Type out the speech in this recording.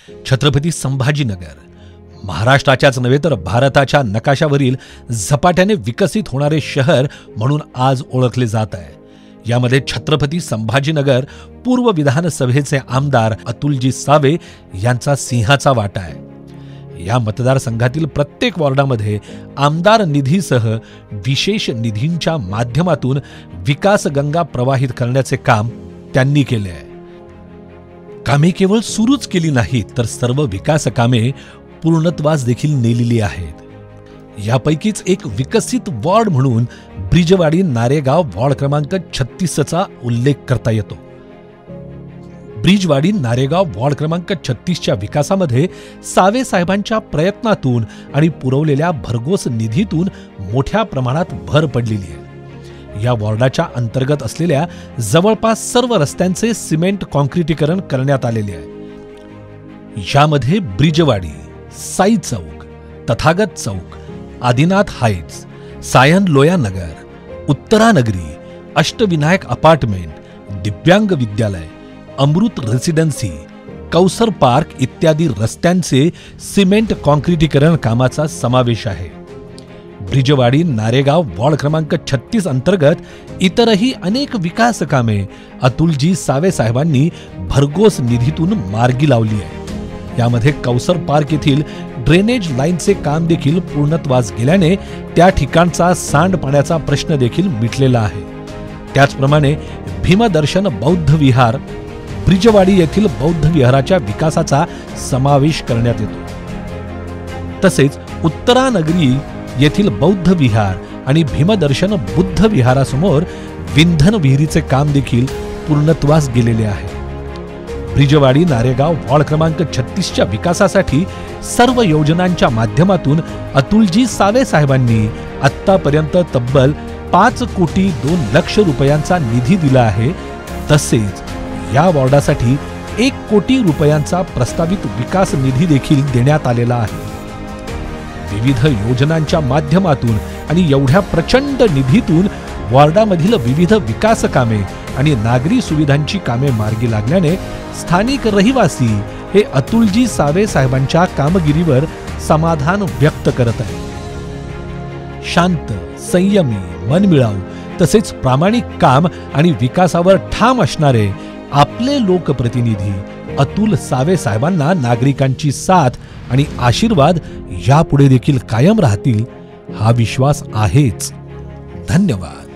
छत्रपती संभाजीनगर महाराष्ट्राच्याच नव्हे तर भारताच्या नकाशावरील झपाट्याने विकसित होणारे शहर म्हणून आज ओळखले जात आहे। यामध्ये छत्रपती संभाजीनगर पूर्व विधानसभेचे आमदार अतुलजी सावे यांचा सिंहाचा वाटा आहे। या मतदारसंघातील प्रत्येक वॉर्डामध्ये आमदार निधीसह विशेष निधींच्या माध्यमातून विकास गंगा प्रवाहित करण्याचे काम त्यांनी केले आहे। कामे केवळ सुरूच केली नाहीत तर सर्व विकास कामे पूर्णत्वास देखील नेलेली आहेत। यापैकीच एक विकसित वॉर्ड म्हणून ब्रिजवाडी नारेगाव वॉर्ड क्रमांक 36 चा उल्लेख करता येतो। ब्रिजवाडी नारेगाव वॉर्ड क्रमांक 36 च्या विकासामध्ये सावे साहेबांच्या प्रयत्नातून आणि पुरवलेल्या भरघोस निधीतून मोठ्या प्रमाणात भर पडलेली आहे। या वॉर्डाच्या अंतर्गत असलेल्या जवळपास सर्व रस्त्यांचे सिमेंट कॉन्क्रिटीकरण करण्यात आलेले आहे। यामध्ये ब्रिजवाडी, साई चौक, तथागत चौक, आदिनाथ हाइट्स, सायन लोया नगर, उत्तरानगरी, अष्टविनायक अपार्टमेंट, दिव्यांग विद्यालय, अमृत रेसिडेन्सी, कौसर पार्क इत्यादी रस्त्यांचे सिमेंट कॉन्क्रिटीकरण कामाचा समावेश आहे। ब्रिजवाडी नारेगाव वॉर्ड क्रमांक 36 अंतर्गत इतरही अनेक विकास कामे अतुलजी सावे साहेबांनी भरघोस निधीतून मार्गी लावली आहे। यामध्ये कौसर पार्क येथील ड्रेनेज लाईनचे काम देखील पूर्णत्वास गेल्याने त्या ठिकाणचा सांडपाण्याचा प्रश्न देखील मिटलेला आहे। त्याचप्रमाणे भीमदर्शन बौद्ध विहार, ब्रिजवाडी येथील बौद्ध विहाराच्या विकासाचा समावेश करण्यात येतो। तसेच उत्तरानगरी येथील बौद्ध विहार आणि भीमदर्शन बुद्ध विहारासमोर विंधन विहिरीचे काम देखील पूर्णत्वास गेलेले आहे। ब्रिजवाडी नारेगाव वॉर्ड क्रमांक 36 च्या विकासासाठी सर्व योजनांच्या माध्यमातून अतुलजी सावे साहेबांनी आतापर्यंत तब्बल 5 कोटी 2 लक्ष रुपयांचा निधी दिला आहे। तसेच या वॉर्डासाठी 1 कोटी रुपयांचा प्रस्तावित विकास निधी देखील देण्यात आलेला आहे। विविध योजनांच्या माध्यमातून आणि एवढ्या प्रचंड निधीतून वॉर्डामधील विविध विकास कामे आणि नागरी सुविधांची कामे मार्गी लागल्याने स्थानिक रहिवासी हे अतुलजी सावे साहेबांच्या कामगिरीवर समाधान व्यक्त करत आहेत। शांत, संयमी, मनमिळाऊ तसेच प्रामाणिक काम आणि विकासावर ठाम असणारे आपले लोकप्रतिनिधी अतुल सावे साहेबांना नागरिकांची साथ आणि आशीर्वाद यापुढे देखील कायम राहतील हा विश्वास आहेच। धन्यवाद।